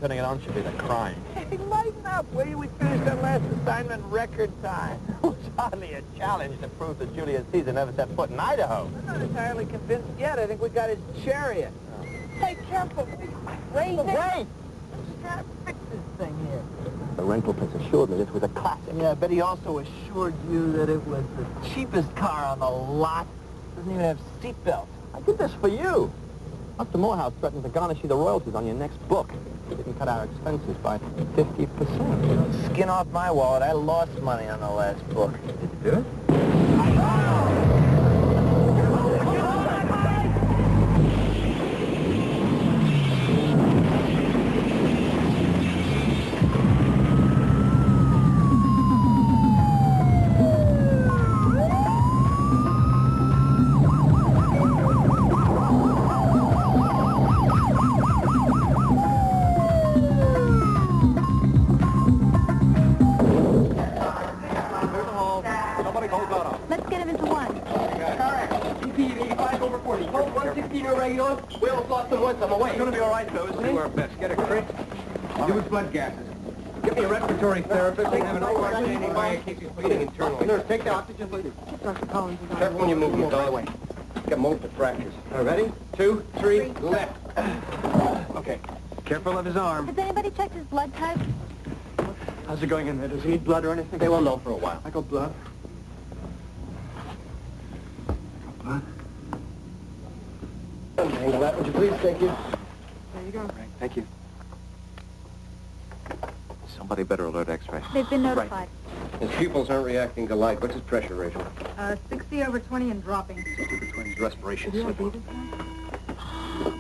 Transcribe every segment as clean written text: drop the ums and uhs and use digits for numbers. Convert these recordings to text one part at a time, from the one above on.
Turning it on should be the crime. Hey, lighten up, will you? We finished that last assignment in record time. It's hardly a challenge to prove that Julius Caesar never set foot in Idaho. I'm not entirely convinced yet. I think we got his chariot. Oh. Hey, careful. Rain. Rain! I'm just trying to fix this thing here. The rental place assured me this was a classic. Yeah, but he also assured you that it was the cheapest car on the lot. Doesn't even have seatbelts. I did this for you. Dr. Morehouse threatened to garnish you the royalties on your next book. He didn't cut our expenses by 50%. Skin off my wallet. I lost money on the last book. Did you do it? I'm away. It's going to be all right, though, isn't it? Do our best. Get a crit. Do his blood gases. Give me a respiratory therapist. They have an overstanding by in case he's bleeding internally. Nurse, take the oxygen bleeding. Dr. Collins is on. Careful when you move, move all the way. Get multiple fractures. All right, ready? 2, 3, left. Okay. Careful of his arm. Has anybody checked his blood type? How's it going in there? Does he need blood or anything? They won't know for a while. I got blood. Blood? Handle that, would you please? Thank you. There you go. Right, thank you. Somebody better alert X-ray. They've been notified. Right. His pupils aren't reacting to light. What's his pressure ratio? 60/20 and dropping. 60/20. Respiration.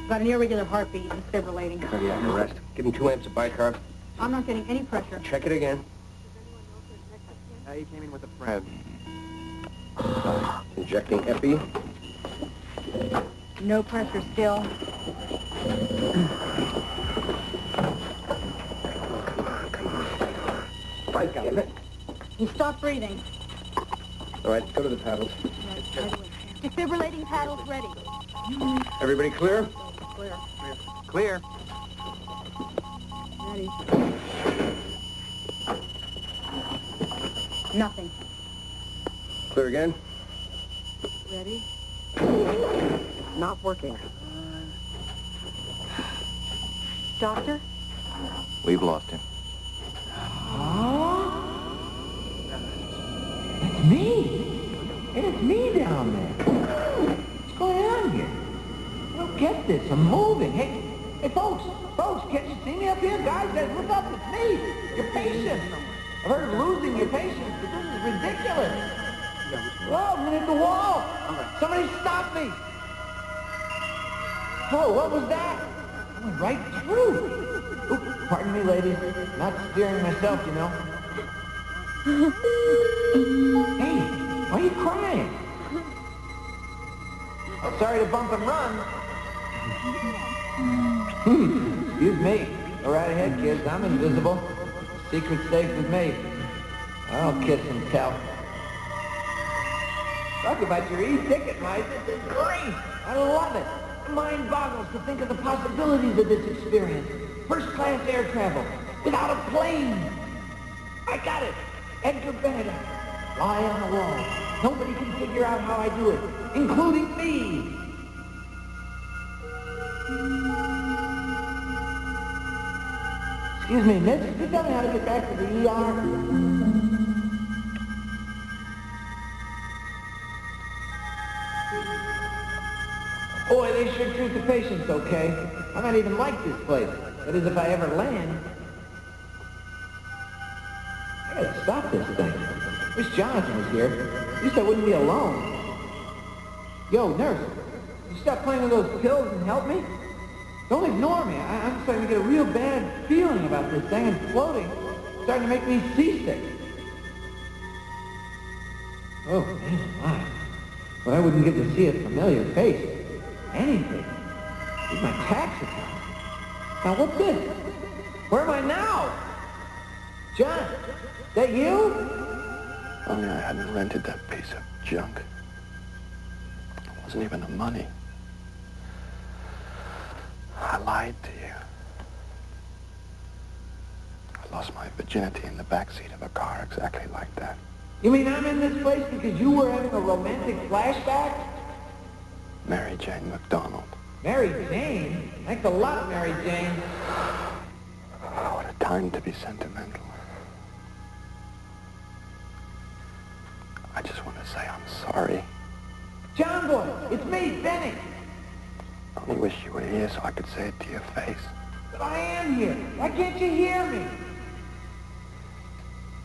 Got an irregular heartbeat and fibrillating. Cardiac arrest. Give him 2 amps of bicarb. I'm not getting any pressure. Check it again. He came in with a friend. Injecting epi. No pressure still. Come on. Right, damn it. He stopped breathing. All right, go to the paddles. Right away. Defibrillating paddles ready. Everybody clear? Clear. Clear. Ready. Nothing. Clear again? Ready. Not working. Doctor? We've lost him. It's me. It's me down there. What's going on here? I don't get this. I'm moving. Hey, folks, can't you see me up here? Guys, look up. It's me, your patient. I've heard of losing your patients, but this is ridiculous. Whoa, I'm gonna hit the wall. Somebody stop me. Whoa, what was that? I went right through. Oops, pardon me, ladies. Not steering myself, you know. Hey, why are you crying? Oh, sorry to bump and run. Excuse me. Go right ahead, kids. I'm invisible. Secret's safe with me. I'll kiss and tell. Talk about your e-ticket, Mike. This is great. I love it. My mind boggles to think of the possibilities of this experience. First-class air travel, without a plane. I got it. Edgar Bennett. Lie on the wall. Nobody can figure out how I do it, including me. Excuse me, miss. Can you tell me how to get back to the ER? Boy, they sure treat the patients okay. I might even like this place. That is, if I ever land. I gotta stop this thing. Wish Jonathan was here. At least I wouldn't be alone. Yo, nurse, you stop playing with those pills and help me? Don't ignore me. I'm starting to get a real bad feeling about this thing, and floating is starting to make me seasick. Oh, man, my. But I wouldn't give to see a familiar face. Anything. It's my tax account. Now, what's this? Where am I now? John, is that you? Only I hadn't rented that piece of junk. It wasn't even the money. I lied to you. I lost my virginity in the backseat of a car exactly like that. You mean I'm in this place because you were having a romantic flashback? Mary Jane McDonald. Mary Jane? Thanks a lot, Mary Jane. What a time to be sentimental. I just want to say I'm sorry. John Boy, it's me, Benny. I only wish you were here so I could say it to your face. But I am here. Why can't you hear me?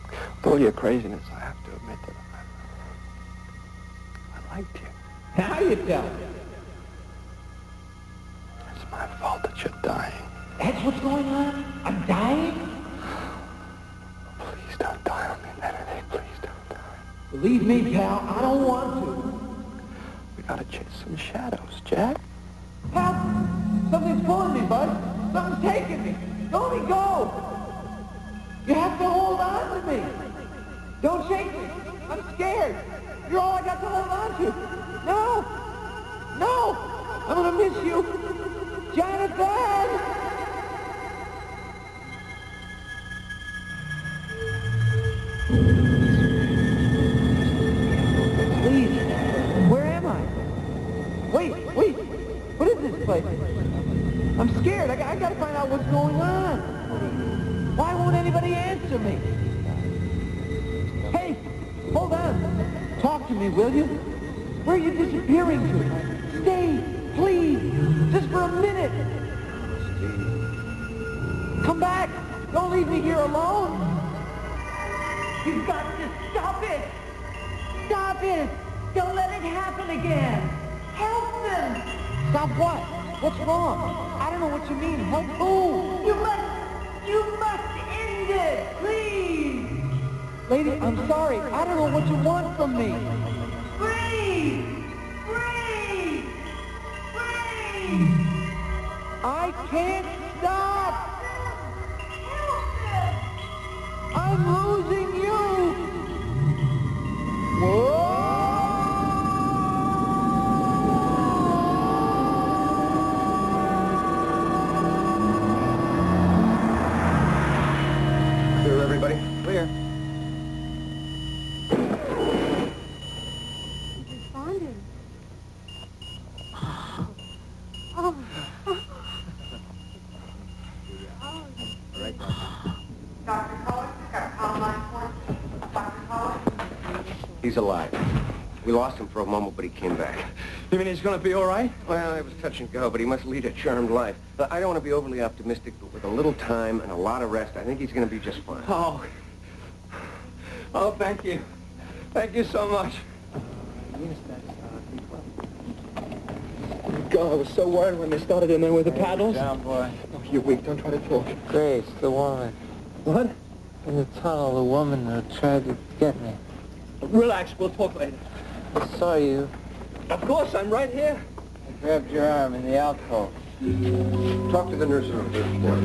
With all your craziness, I have to admit that I liked you. Now you tell. It's my fault that you're dying. That's what's going on? I'm dying? Please don't die on me, Benedict. Please don't die. Believe me, pal, I don't want to. We gotta chase some shadows, Jack. Help! Something's pulling me, bud. Something's taking me. Don't let me go. You have to hold on to me. Don't shake me. I'm scared. You're all I got to hold on to. No! No! I'm gonna miss you. Jonathan! Please, where am I? Wait! What is this place? I'm scared. I gotta find out what's going on. Why won't anybody answer me? Hey, hold on. Talk to me, will you? Where are you disappearing to? Stay, please, just for a minute. Come back. Don't leave me here alone. You've got to stop it. Stop it. Don't let it happen again. Help them. Stop what? What's wrong? I don't know what you mean. Help who? You must end it, please. Lady, I'm sorry. I don't know what you want from me. Freeze! Freeze! Freeze! I can't stop! I'm losing you! Whoa! Clear, everybody? Clear. Responding. Oh. He's alive. We lost him for a moment, but he came back. You mean he's going to be all right? Well, it was touch and go, but he must lead a charmed life. But I don't want to be overly optimistic, but with a little time and a lot of rest, I think he's going to be just fine. Oh, thank you. Thank you so much. God, I was so worried when they started in there with the paddles. Down, boy. Oh, you're weak. Don't try to talk. Grace, the woman. What? In the tunnel, the woman who tried to get me. Relax. We'll talk later. I saw you. Of course, I'm right here. I grabbed your arm in the alcove. Talk to the nurse on the first floor.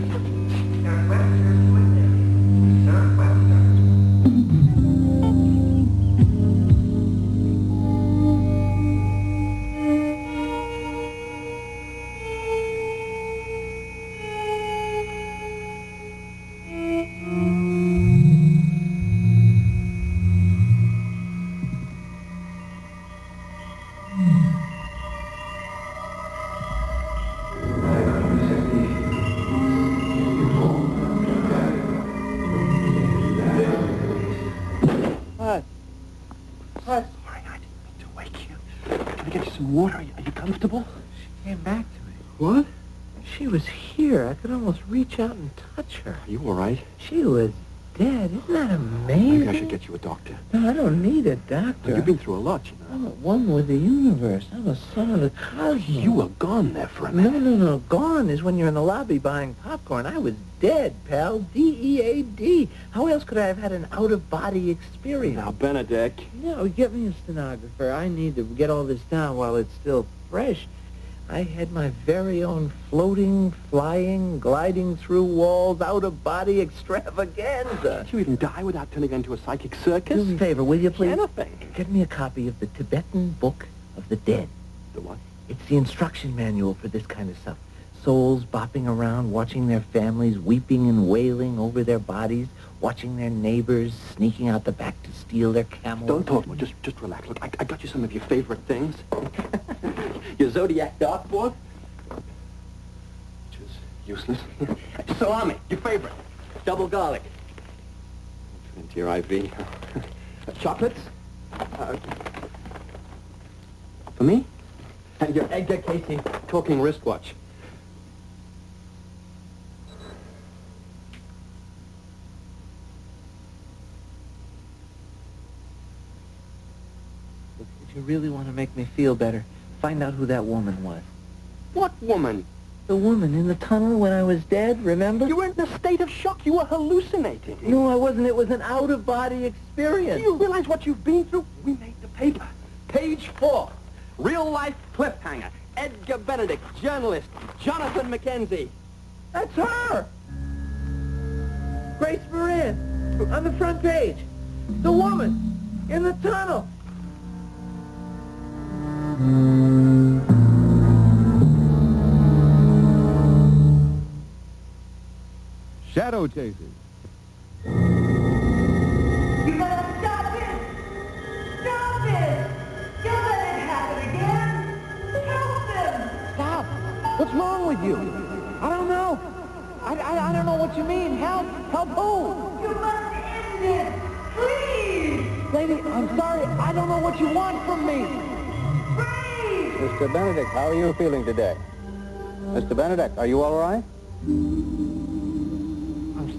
constable? She came back to me. What? She was here. I could almost reach out and touch her. Are you all right? She was dead. Isn't that amazing? Maybe I should get you a doctor. No, I don't need a doctor. You've been through a lot, you know. I'm at one with the universe. I'm a son of the cosmos. You were gone there for a No, minute. no. Gone is when you're in the lobby buying popcorn. I was dead, pal. D-E-A-D. How else could I have had an out-of-body experience? Now, Benedict. No, get me a stenographer. I need to get all this down while it's still fresh. I had my very own floating, flying, gliding through walls, out-of-body extravaganza. Did you even die without turning into a psychic circus? Do me a favor, will you, please? Anything. Get me a copy of the Tibetan Book of the Dead. The what? It's the instruction manual for this kind of stuff. Souls bopping around, watching their families weeping and wailing over their bodies, watching their neighbors sneaking out the back to steal their camels. Don't talk more. Just relax. Look, I got you some of your favorite things. Your Zodiac dartboard, which is useless. Salami, your favorite. Double garlic. Into your IV. Chocolates. For me? And your Edgar Casey talking wristwatch. If you really want to make me feel better, find out who that woman was. What woman? The woman in the tunnel when I was dead, remember? You were in a state of shock. You were hallucinating. No, I wasn't. It was an out-of-body experience. Do you realize what you've been through? We made the paper. Page 4. Real-life cliffhanger. Edgar Benedict, journalist. Jonathan Mackenzie. That's her! Grace Moran, on the front page. The woman in the tunnel. Shadow Chasers. You gotta stop it! Stop it! Don't let it happen again! Help them! Stop! What's wrong with you? I don't know. I don't know what you mean. Help! Help who? You must end this! Please! Lady, I'm sorry. I don't know what you want from me. Please! Mr. Benedict, how are you feeling today? Mr. Benedict, are you all right?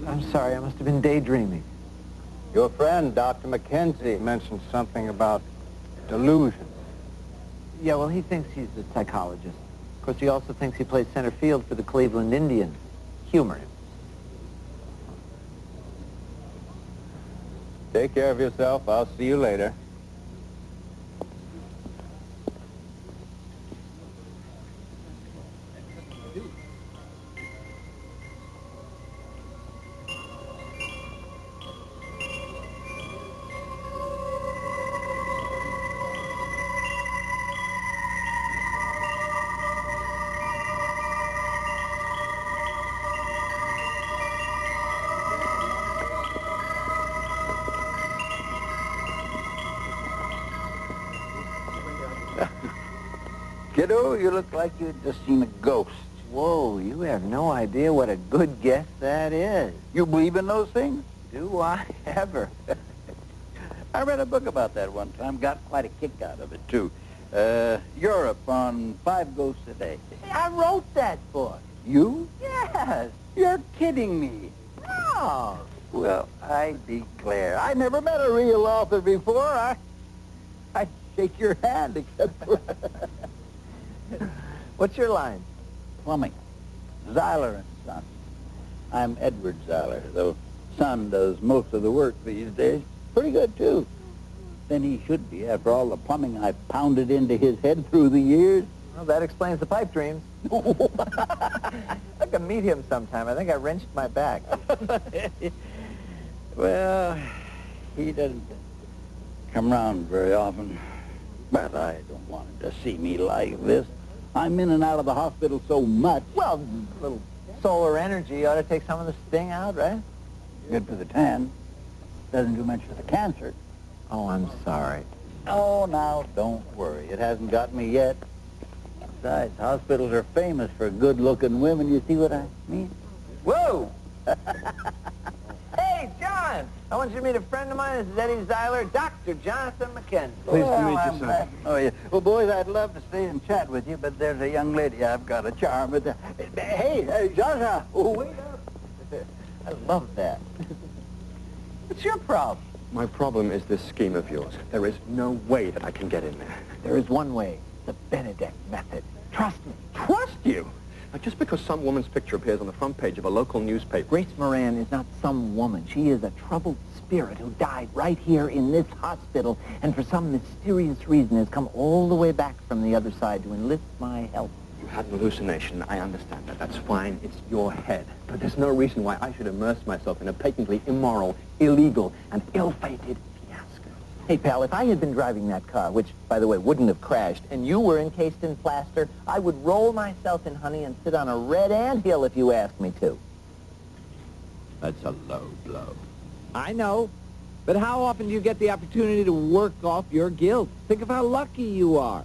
I'm sorry. I must have been daydreaming. Your friend, Dr. Mackenzie, mentioned something about delusion. Yeah, well, he thinks he's a psychologist. Of course, he also thinks he plays center field for the Cleveland Indians. Humor him. Take care of yourself. I'll see you later. Kiddo, you look like you'd just seen a ghost. Whoa, you have no idea what a good guess that is. You believe in those things? Do I ever? I read a book about that one time. Got quite a kick out of it, too. Europe on 5 ghosts a day. I wrote that book. You? Yes. You're kidding me. No. Well, I declare. I never met a real author before. I'd shake your hand, except for... What's your line? Plumbing. Zeiler and Son. I'm Edward Zeiler, though Son does most of the work these days. Pretty good, too. Then he should be, after all the plumbing I pounded into his head through the years. Well, that explains the pipe dreams. I can meet him sometime. I think I wrenched my back. Well, he doesn't come around very often. But I don't want him to see me like this. I'm in and out of the hospital so much. Well, a little solar energy ought to take some of the sting out, right? Good for the tan. Doesn't do much for the cancer. Oh, I'm sorry. Oh, now, don't worry. It hasn't got me yet. Besides, hospitals are famous for good-looking women. You see what I mean? Whoa! Hey, John! I want you to meet a friend of mine. This is Eddie Zeiler, Dr. Jonathan McKenzie. Pleased to meet you, I'm sir. glad to know you. Well, boys, I'd love to stay and chat with you, but there's a young lady I've got a charm with. Hey, Jaja, wait up. I love that. What's your problem? My problem is this scheme of yours. There is no way that I can get in there. There is one way, the Benedict method. Trust me. Trust you? Now, just because some woman's picture appears on the front page of a local newspaper. Grace Moran is not some woman. She is a troubled spirit who died right here in this hospital and for some mysterious reason has come all the way back from the other side to enlist my help. You had an hallucination. I understand that. That's fine. It's your head. But there's no reason why I should immerse myself in a patently immoral, illegal, and ill-fated fiasco. Hey, pal, if I had been driving that car, which, by the way, wouldn't have crashed, and you were encased in plaster, I would roll myself in honey and sit on a red anthill if you asked me to. That's a low blow. I know. But how often do you get the opportunity to work off your guilt? Think of how lucky you are.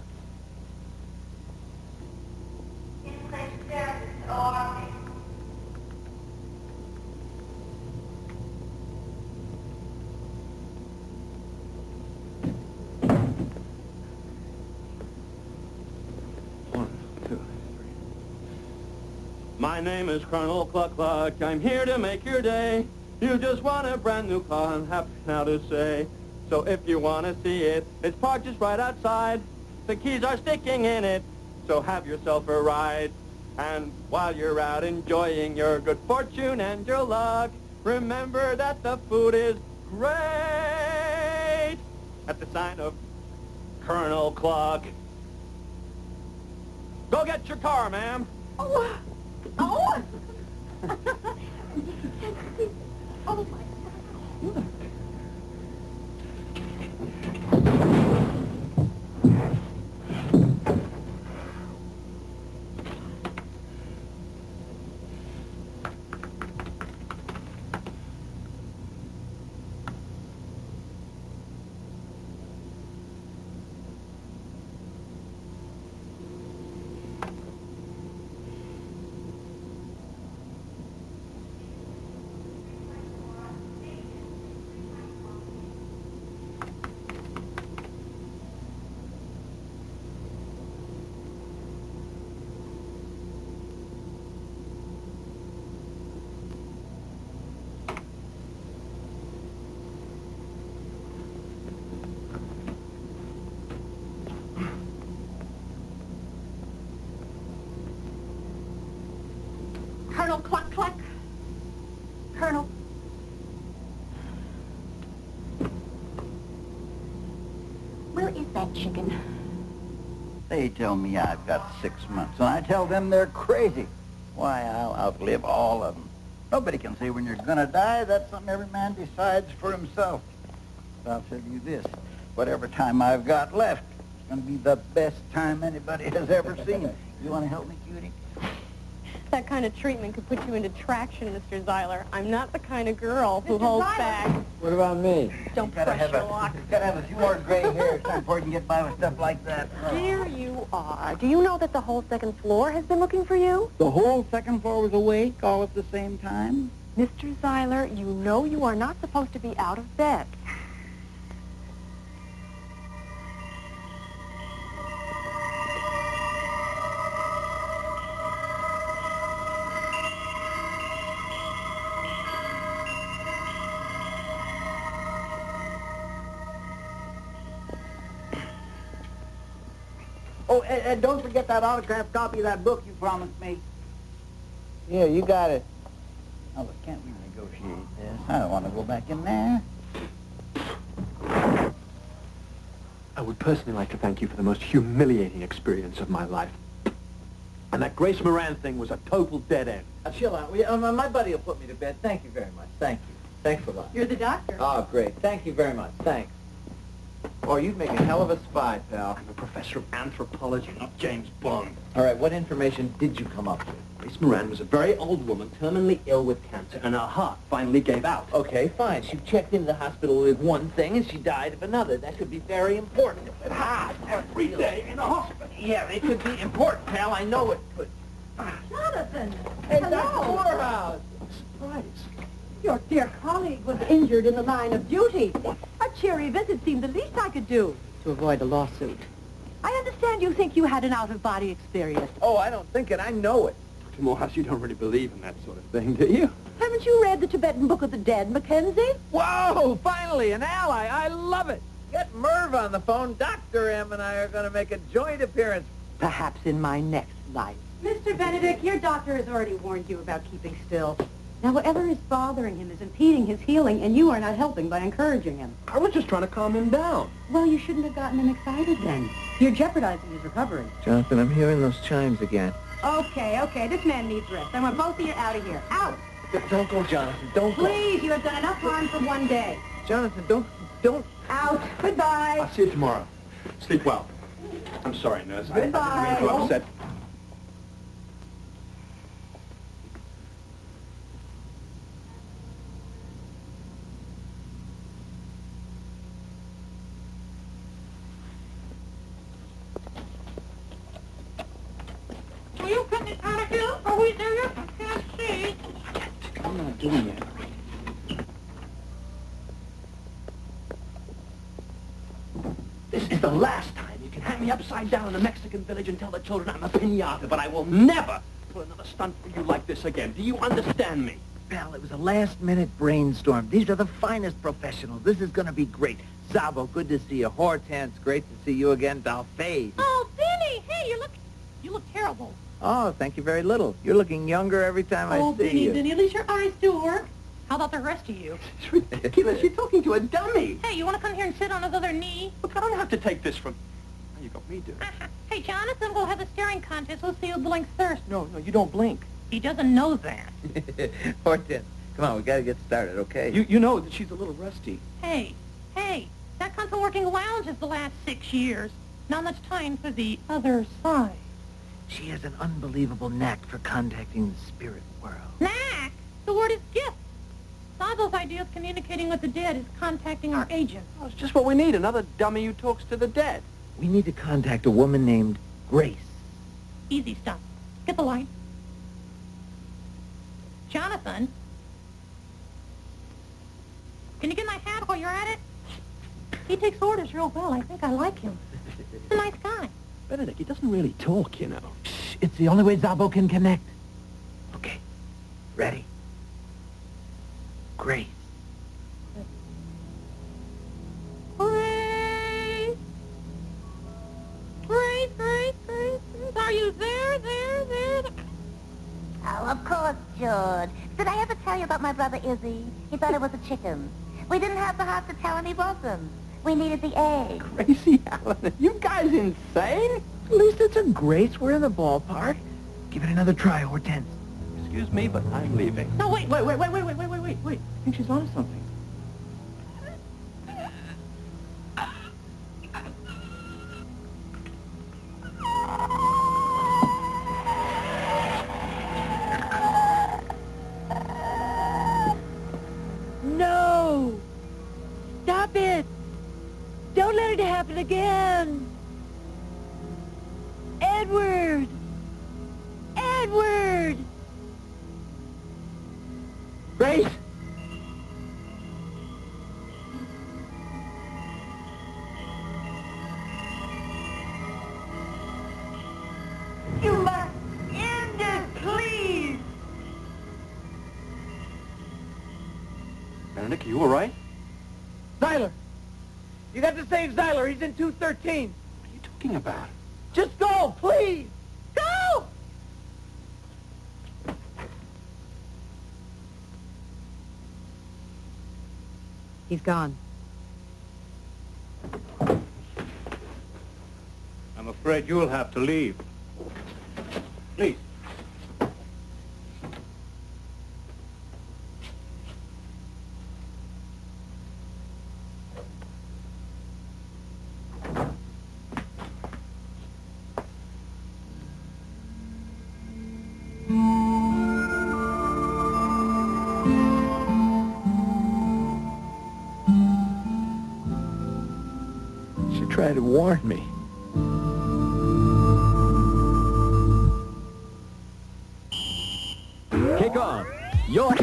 My name is Colonel Cluck Cluck. I'm here to make your day. You just want a brand new car and have now to say. So if you want to see it, it's parked just right outside. The keys are sticking in it, so have yourself a ride. And while you're out enjoying your good fortune and your luck, remember that the food is great. At the sign of Colonel Cluck. Go get your car, ma'am. Oh! Oh! Oh, my God. Colonel Cluck Cluck. Colonel. Where is that chicken? They tell me I've got 6 months, and I tell them they're crazy. Why, I'll outlive all of them. Nobody can say when you're going to die. That's something every man decides for himself. But I'll tell you this, whatever time I've got left, it's going to be the best time anybody has ever seen. You want to help me, cutie? That kind of treatment could put you into traction, Mr. Zeiler. I'm not the kind of girl who Mr. holds Zeiler. back. What about me? Don't Gotta press have your luck. gotta have a few more gray hairs before you can get by with stuff like that. There you are. Do you know that the whole second floor has been looking for you? The whole second floor was awake all at the same time? Mr. Zeiler, you know you are not supposed to be out of bed. Oh, and don't forget that autographed copy of that book you promised me. Yeah, you got it. Oh, but can't we negotiate this? I don't want to go back in there. I would personally like to thank you for the most humiliating experience of my life. And that Grace Moran thing was a total dead end. Chill out. My buddy will put me to bed. Thank you very much. Thank you. Thanks a lot. You're the doctor. Oh, great. Thank you very much. Thanks. Oh, you'd make a hell of a spy, pal. I'm a professor of anthropology, not James Bond. All right, what information did you come up with? Grace Moran was a very old woman, terminally ill with cancer, and her heart finally gave out. Okay, fine. She checked into the hospital with one thing and she died of another. That could be very important. But how? Every day in the hospital. Yeah, it could be important, pal. I know it could. Jonathan! Hey, Hello. Dr. Morehouse! Surprise. Your dear colleague was injured in the line of duty. A cheery visit seemed the least I could do to avoid a lawsuit. I understand you think you had an out-of-body experience. Oh, I don't think it. I know it. Dr. Morehouse, you don't really believe in that sort of thing, do you? Haven't you read the Tibetan Book of the Dead, Mackenzie? Whoa, finally, an ally. I love it. Get Merv on the phone. Dr. M and I are going to make a joint appearance. Perhaps in my next life. Mr. Benedict, your doctor has already warned you about keeping still. Now, whatever is bothering him is impeding his healing, and you are not helping by encouraging him. I was just trying to calm him down. Well, you shouldn't have gotten him excited then. You're jeopardizing his recovery. Jonathan, I'm hearing those chimes again. Okay, this man needs rest. I want both of you out of here. Out! Don't go, Jonathan. Don't go. Please, you have done enough harm for one day. Jonathan, don't. Out. Goodbye. I'll see you tomorrow. Sleep well. I'm sorry, nurse. I didn't Goodbye. mean to upset. Will you get me out of here? Are we there yet? I can't see. I'm not doing it. This is the last time you can hang me upside down in a Mexican village and tell the children I'm a piñata, but I will never pull another stunt for you like this again. Do you understand me? Bell, it was a last-minute brainstorm. These are the finest professionals. This is going to be great. Zabo, good to see you. Hortense, great to see you again. Dalface. Oh, Vinny! Hey, you look terrible. Oh, thank you very little. You're looking younger every time I see you. Vinny, at least your eyes do work. How about the rest of you? It's ridiculous. You're talking to a dummy. Hey, you want to come here and sit on his other knee? Look, I don't have to take this from... Now you got me, do. Hey, Jonathan, we'll have a staring contest. We'll see who blinks first. No, you don't blink. He doesn't know that. Hortense, come on, we got to get started, okay? You know that she's a little rusty. Hey, that comes from working lounges the last 6 years. Not much time for the other side. She has an unbelievable knack for contacting the spirit world. Knack? The word is gift. Sabo's idea of communicating with the dead is contacting our agent. Oh, it's just what we need, another dummy who talks to the dead. We need to contact a woman named Grace. Easy stuff. Get the line. Jonathan? Can you get my hat while you're at it? He takes orders real well. I think I like him. He's a nice guy. Benedict, he doesn't really talk, you know. Shh, it's the only way Zabo can connect. Okay, ready? Grace. Grace! Grace! Are you there? Oh, of course, George. Did I ever tell you about my brother Izzy? He thought it was a chicken. We didn't have the heart to tell him he wasn't. We needed the egg. Crazy Alan, are you guys insane? At least it's a Grace. We're in the ballpark. Give it another try, Hortense. Excuse me, but I'm leaving. No, wait. Wait. I think she's onto something. No! Stop it! Don't let it happen again! Edward! Grace! You must end it, please! Benedict, are you all right? Zyler! You got to save Zyler. He's in 213. What are you talking about? Just go, please! Go! He's gone. I'm afraid you'll have to leave. Please. She tried to warn me. Kick on. Your...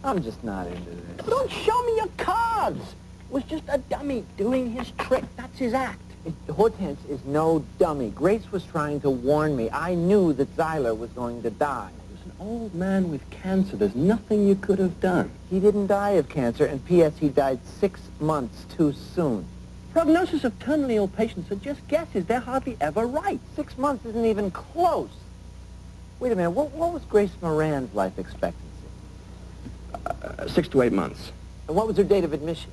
I'm just not into this. Don't show me your cards. It was just a dummy doing his trick. That's his act. Hortense is no dummy. Grace was trying to warn me. I knew that Zyler was going to die. He was an old man with cancer. There's nothing you could have done. He didn't die of cancer, and P.S. he died 6 months too soon. Prognosis of terminally ill patients are just guesses. They're hardly ever right. 6 months isn't even close. Wait a minute, what was Grace Moran's life expectancy? 6 to 8 months. And what was her date of admission?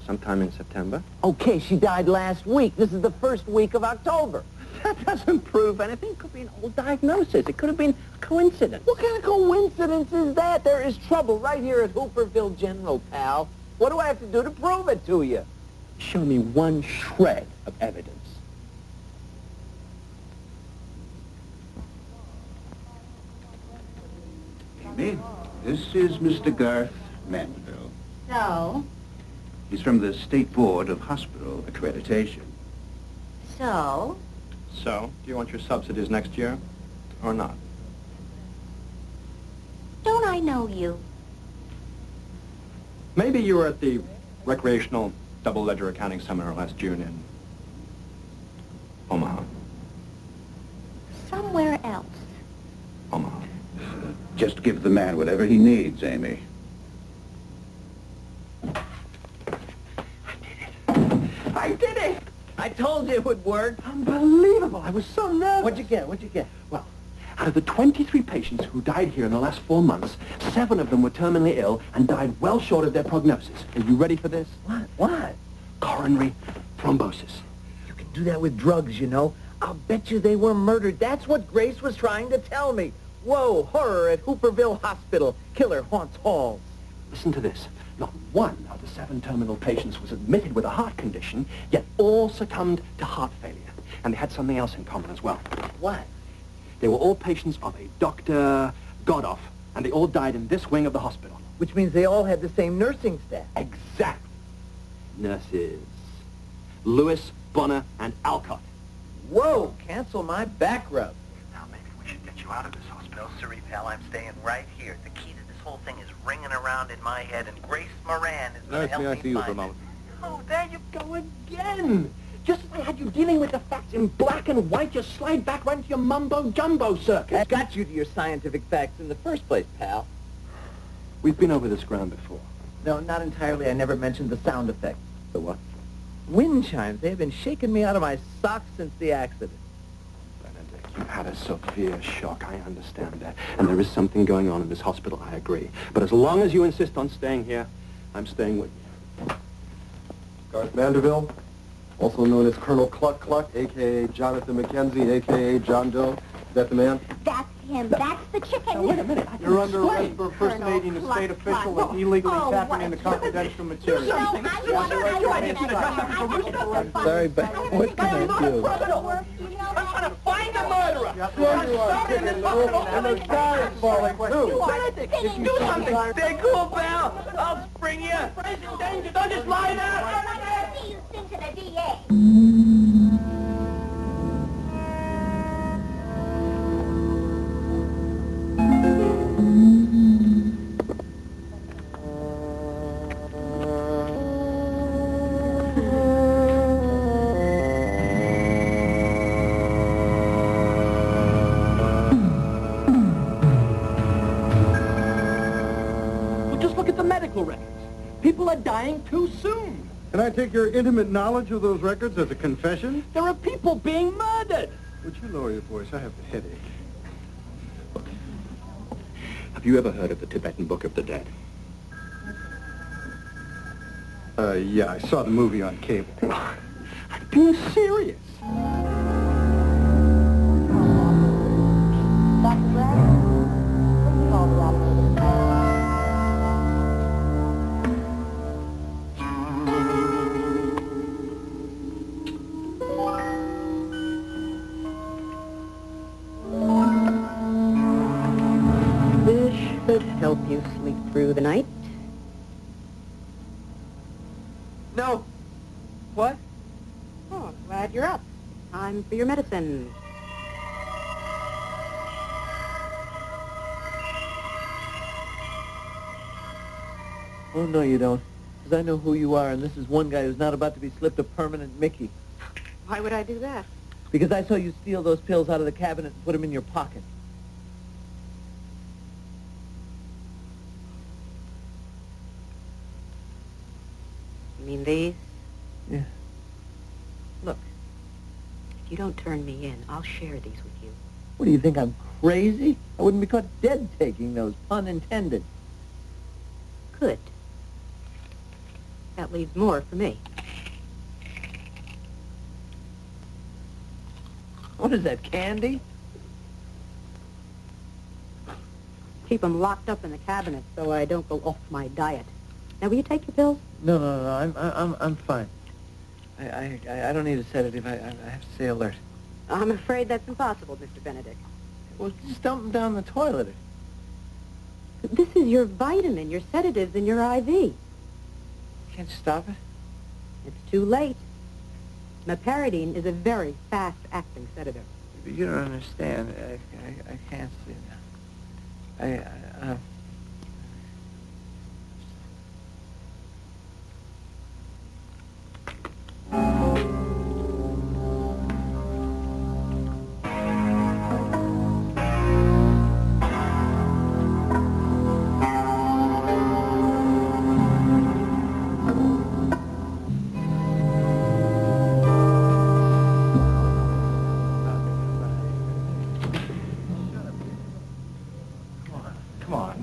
Sometime in September. Okay, she died last week. This is the first week of October. That doesn't prove anything. It could be an old diagnosis. It could have been a coincidence. What kind of coincidence is that? There is trouble right here at Hooperville General, pal. What do I have to do to prove it to you? Show me one shred of evidence. Amy, this is Mr. Garth Mandeville. So? He's from the State Board of Hospital Accreditation. So? So, do you want your subsidies next year or not? Don't I know you? Maybe you were at the recreational double ledger accounting seminar last June in Omaha. Somewhere else. Omaha. Just give the man whatever he needs, Amy. I did it! I told you it would work. Unbelievable. I was so nervous. What'd you get? What'd you get? Well, out of the 23 patients who died here in the last 4 months, 7 of them were terminally ill and died well short of their prognosis. Are you ready for this? What? Coronary thrombosis. You can do that with drugs, you know. I'll bet you they were murdered. That's what Grace was trying to tell me. Whoa, horror at Hooperville Hospital. Killer haunts halls. Listen to this. Not one of the 7 terminal patients was admitted with a heart condition, yet all succumbed to heart failure. And they had something else in common as well. What? They were all patients of a Dr. Godoff, and they all died in this wing of the hospital. Which means they all had the same nursing staff. Exactly. Nurses. Lewis, Bonner, and Alcott. Whoa, cancel my back rub. Now maybe we should get you out of this hospital. No, siree, pal, I'm staying right here. The key to this whole thing is ringing around in my head, and Grace Moran is going to help me find it. Oh, there you go again. Just as I had you dealing with the facts in black and white, you slide back right into your mumbo-jumbo circus. I got you to your scientific facts in the first place, pal. We've been over this ground before. No, not entirely. I never mentioned the sound effects. The what? Wind chimes. They have been shaking me out of my socks since the accident. Benedict, you had a severe shock. I understand that. And there is something going on in this hospital, I agree. But as long as you insist on staying here, I'm staying with you. Garth Mandeville, also known as Colonel Cluck Cluck, a.k.a. Jonathan McKenzie, a.k.a. John Doe. Is that the man? That's him. That's the chicken. Now, wait a minute. You're under arrest for impersonating a state official and illegally tapping into confidential material. Sorry, but what can I do? I'm trying to find the murderer. And the sky is falling, too. Do something. Stay cool, pal. I'll spring you. Friends in danger. Don't just lie there. See you soon to the DA. Well, just look at the medical records. People are dying too soon. Can I take your intimate knowledge of those records as a confession? There are people being murdered. Would you lower your voice? I have a headache. Have you ever heard of the Tibetan Book of the Dead? Yeah, I saw the movie on cable. I'm being serious. Dr. Brad? Please call the operator. This should help you sleep through the night. No. What? Oh, glad you're up. Time for your medicine. Oh, no, you don't. Because I know who you are, and this is one guy who's not about to be slipped a permanent Mickey. Why would I do that? Because I saw you steal those pills out of the cabinet and put them in your pocket. You mean these? Yeah. Look, if you don't turn me in, I'll share these with you. What do you think, I'm crazy? I wouldn't be caught dead taking those, pun intended. Good. That leaves more for me. What is that, candy? Keep them locked up in the cabinet so I don't go off my diet. Now, will you take your pills? No, I'm fine. I don't need a sedative. I have to stay alert. I'm afraid that's impossible, Mr. Benedict. Well, just dump them down the toilet. This is your vitamin, your sedatives, and your IV. Can't you stop it? It's too late. Meperidine is a very fast-acting sedative. But you don't understand. I can't see now.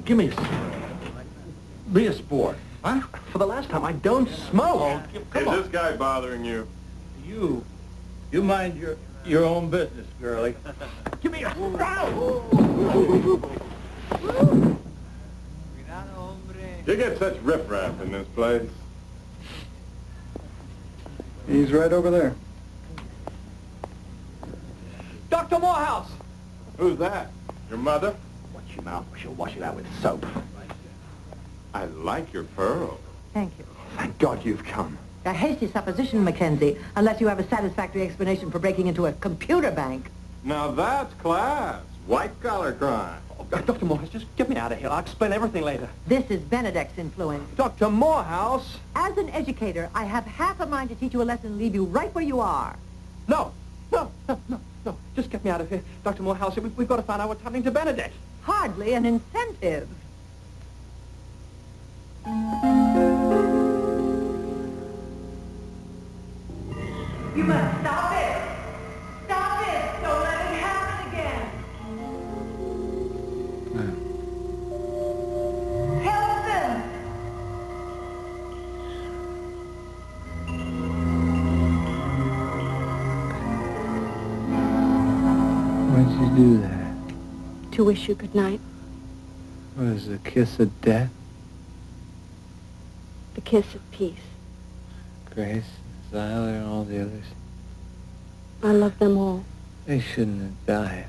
Give me a cigarette. Be a sport. Huh? For the last time, I don't smoke. Is this guy bothering you? You mind your own business, girlie. Give me a... You get such riffraff in this place. He's right over there. Dr. Morehouse! Who's that? Your mother? Watch your mouth, or she'll wash it out with soap. I like your pearl. Thank you. Thank God you've come. A hasty supposition, Mackenzie, unless you have a satisfactory explanation for breaking into a computer bank. Now that's class. White-collar crime. Oh, Dr. Morehouse, just get me out of here. I'll explain everything later. This is Benedict's influence. Dr. Morehouse! As an educator, I have half a mind to teach you a lesson and leave you right where you are. No. Just get me out of here. Dr. Morehouse, we've got to find out what's happening to Benedict. Hardly an incentive. You must stop it! Stop it! Don't let it happen again! Help them! Why'd you do that? To wish you good night. What is it, a kiss of death? The kiss of peace. Grace, Zyler, and all the others. I love them all. They shouldn't have died.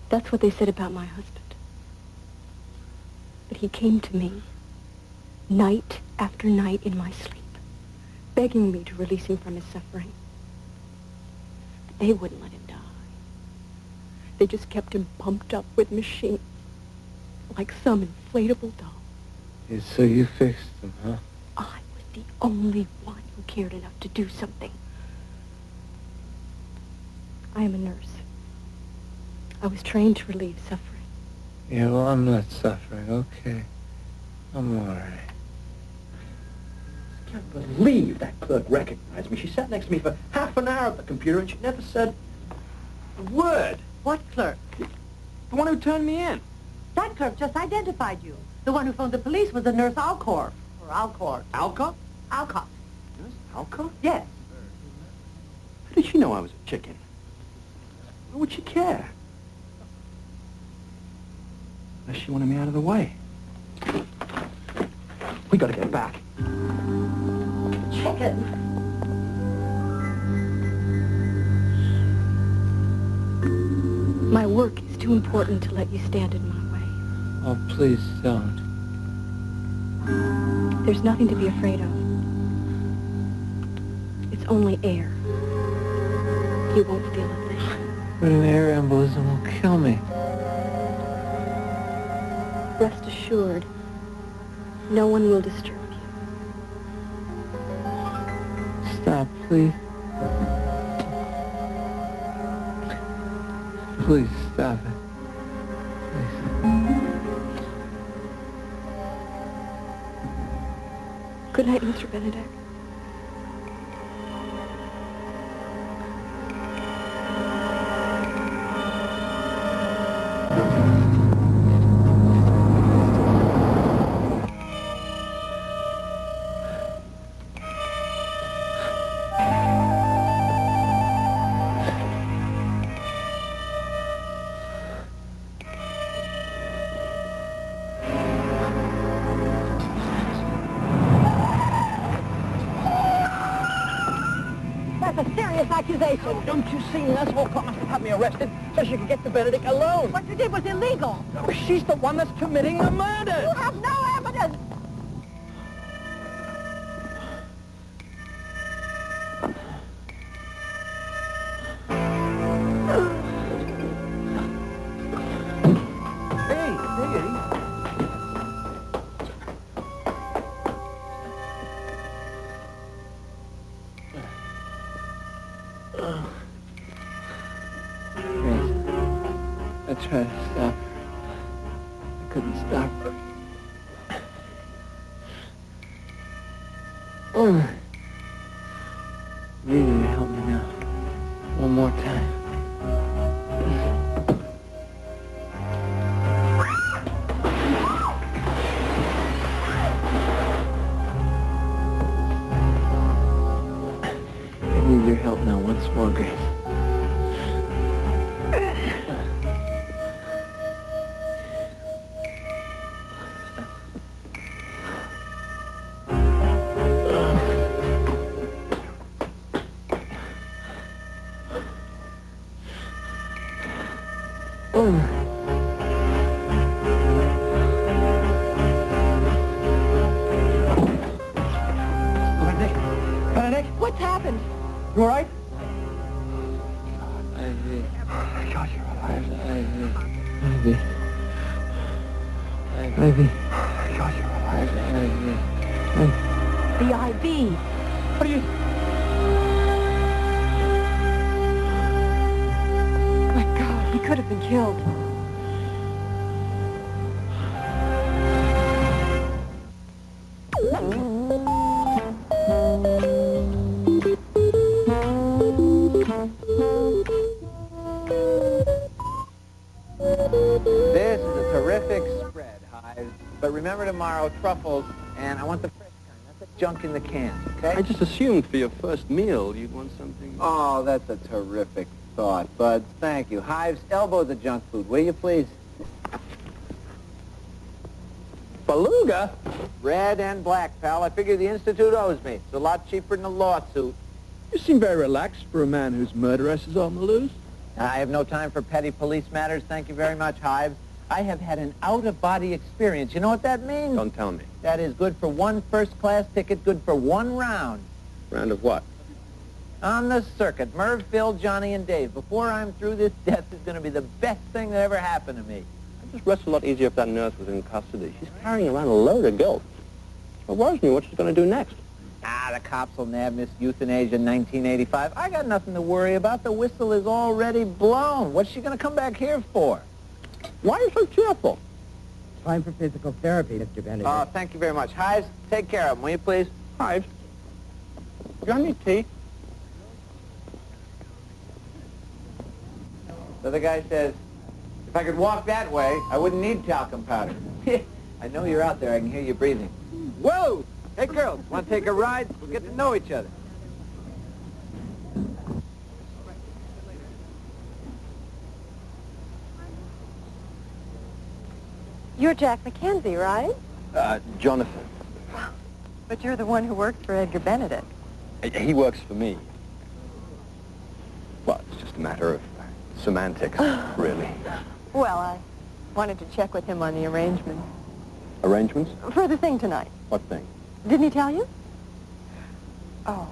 That's what they said about my husband. But he came to me night after night in my sleep, begging me to release him from his suffering. But they wouldn't let him die. They just kept him pumped up with machines, like some inflatable doll. Yeah, so you fixed them, huh? I was the only one who cared enough to do something. I am a nurse. I was trained to relieve suffering. Yeah, well, I'm not suffering, okay? I'm all right. I can't believe that clerk recognized me. She sat next to me for half an hour at the computer, and she never said a word. What clerk? The one who turned me in. That clerk just identified you. The one who phoned the police was the nurse Alcor. Or Alcor. Alcott? Alcott. Nurse Alcott? Yes. How did she know I was a chicken? Why would she care? Unless she wanted me out of the way. We gotta get back. Chicken. My work is too important to let you stand in my way. Oh, please don't. There's nothing to be afraid of. It's only air. You won't feel a thing. But an air embolism will kill me. Rest assured, No one will disturb you. Stop, please. Please stop it. Good night, Mr. Benedict. That's a serious accusation. Don't you see Nestle promised to have me arrested so she could get to Benedict alone? What you did was illegal. She's the one that's committing the murder. You have no evidence. Hey, Eddie. I tried to stop her. I couldn't stop her. You need to help me now. One more time. I need your help now once more, Grace. Benedict? What's happened? You all right? Ivy. God, you're alive. Ivy. Ivy. God, you're alive. Ivy. The IV. What are you... My God, he could have been killed. This is a terrific spread, Hives. But remember tomorrow, truffles, and I want the fresh kind. That's the junk in the cans, okay? I just assumed for your first meal you'd want something... Oh, that's a terrific thought, Bud. Thank you. Hives, elbow the junk food, will you, please? Beluga? Red and black, pal. I figure the Institute owes me. It's a lot cheaper than a lawsuit. You seem very relaxed for a man whose murderess is on the loose. I have no time for petty police matters. Thank you very much, Hives. I have had an out-of-body experience. You know what that means? Don't tell me. That is good for one first-class ticket, good for one round. Round of what? On the circuit, Merv, Phil, Johnny, and Dave. Before I'm through, this death is going to be the best thing that ever happened to me. I'd just rest a lot easier if that nurse was in custody. She's carrying around a load of guilt. It worries me what she's going to do next. The cops will nab Miss Euthanasia in 1985. I got nothing to worry about. The whistle is already blown. What's she going to come back here for? Why are you so cheerful? Time for physical therapy, Mr. Benedict. Oh, thank you very much. Hives, take care of him, will you, please? Hives, you want any tea? The other guy says, if I could walk that way, I wouldn't need talcum powder. I know you're out there. I can hear you breathing. Whoa! Hey, girls, want to take a ride? We'll get to know each other. You're Jack Mackenzie, right? Jonathan. But you're the one who works for Edgar Benedict. He works for me. Well, it's just a matter of semantics, really. Well, I wanted to check with him on the arrangements. Arrangements? For the thing tonight. What thing? Didn't he tell you? Oh,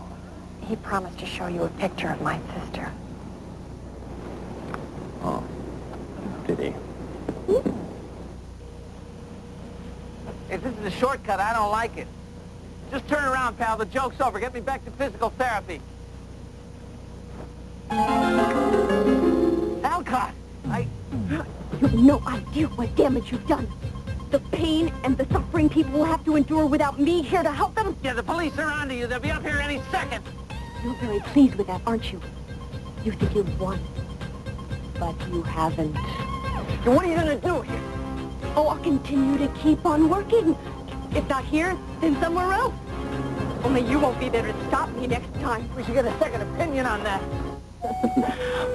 he promised to show you a picture of my sister. Oh, did he? If this is a shortcut, I don't like it. Just turn around, pal. The joke's over. Get me back to physical therapy. Alcott! You have no idea what damage you've done. The pain and the suffering people will have to endure without me here to help them. Yeah, the police are onto you. They'll be up here any second. You're very pleased with that, aren't you? You think you've won. But you haven't. So what are you going to do here? Oh, I'll continue to keep on working. If not here, then somewhere else. Only you won't be there to stop me next time. We should get a second opinion on that.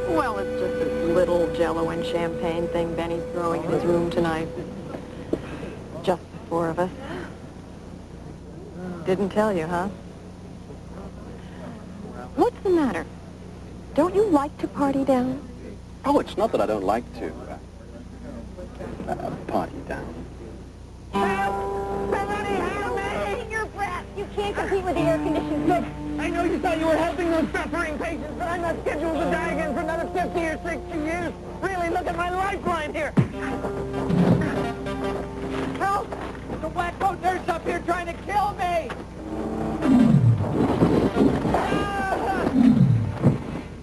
Well, it's just this little Jell-O and champagne thing Benny's throwing in his room tonight. Just the four of us. Didn't tell you, huh? What's the matter? Don't you like to party down? Oh, it's not that I don't like to party down. Your breath. You can't compete with the air-conditioned. Look, I know you thought you were helping those suffering patients, but I'm not scheduled to die again for another 50 or 60 years. Really, look at my lifeline here. Help! The wacko nurse up here trying to kill me!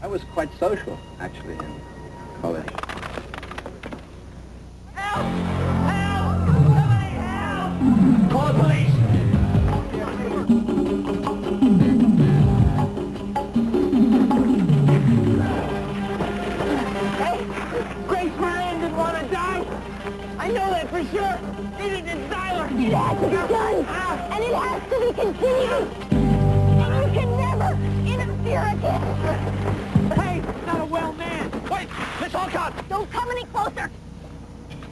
I was quite social, actually, in college. Help! Help! Somebody help! Call the police! Grace Moran didn't want to die. I know that for sure. Neither did Zyler. It has to be done, and it has to be continued. And you can never interfere again. Hey, not a well man. Wait, Miss Alcott! Don't come any closer.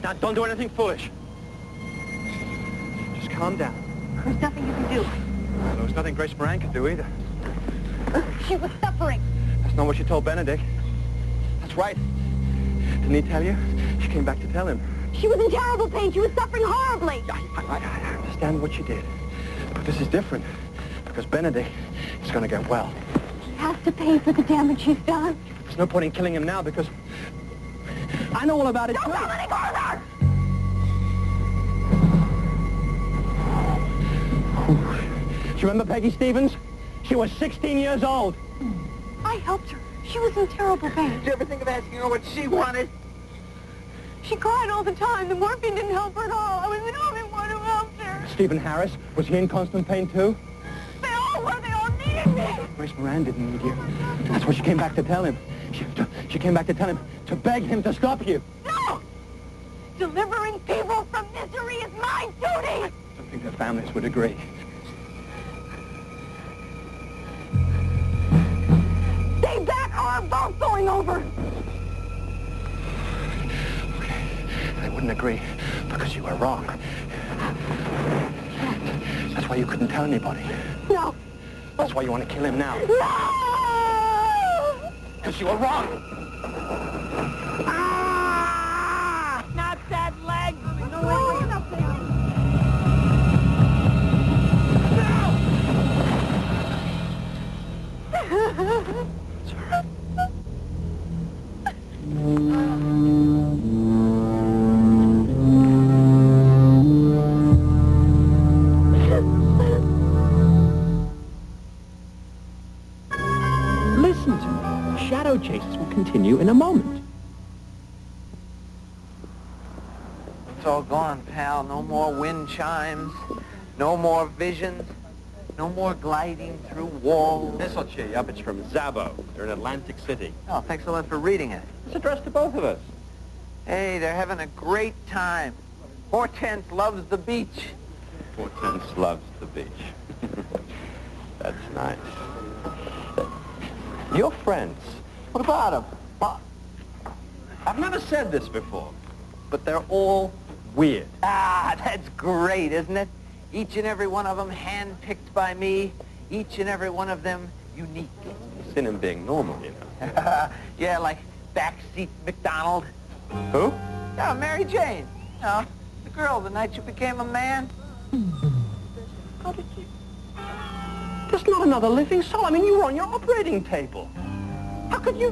Now, don't do anything foolish. Just calm down. There's nothing you can do. Well, there was nothing Grace Moran could do either. She was suffering. That's not what she told Benedict. That's right. Didn't he tell you? She came back to tell him. She was in terrible pain. She was suffering horribly. I understand what she did. But this is different. Because Benedict is going to get well. She has to pay for the damage she's done. There's no point in killing him now because I know all about it. Don't come any closer! Do you remember Peggy Stevens? She was 16 years old. I helped her. She was in terrible pain. Did you ever think of asking her what she wanted? She cried all the time. The morphine didn't help her at all. I was the only one who helped her. Stephen Harris, was he in constant pain too? They all were. They all needed me. Grace Moran didn't need you. That's what she came back to tell him. She came back to tell him, to beg him to stop you. No! Delivering people from misery is my duty! I don't think their families would agree. Stay back or we're both going over! Okay, they wouldn't agree because you were wrong. That's why you couldn't tell anybody. No! That's why you want to kill him now. No! Because you were wrong! Ah! Not that leg! No way! Listen to me. Shadow chases will continue in a moment. It's all gone, pal. No more wind chimes. No more visions. No more gliding through walls. This'll cheer you up. It's from Zabo. They're in Atlantic City. Oh, thanks a lot for reading it. It's addressed to both of us. Hey, they're having a great time. Hortense loves the beach. Hortense loves the beach. That's nice. Your friends, What about them? well, I've never said this before, but they're all weird. Ah, that's great, isn't it? Each and every one of them handpicked by me. Each and every one of them unique. Sin in being normal, you know. Yeah, like Backseat McDonald. Who? Yeah, Mary Jane. No, the girl the night you became a man. How did you? There's not another living soul. I mean, you were on your operating table. How could you?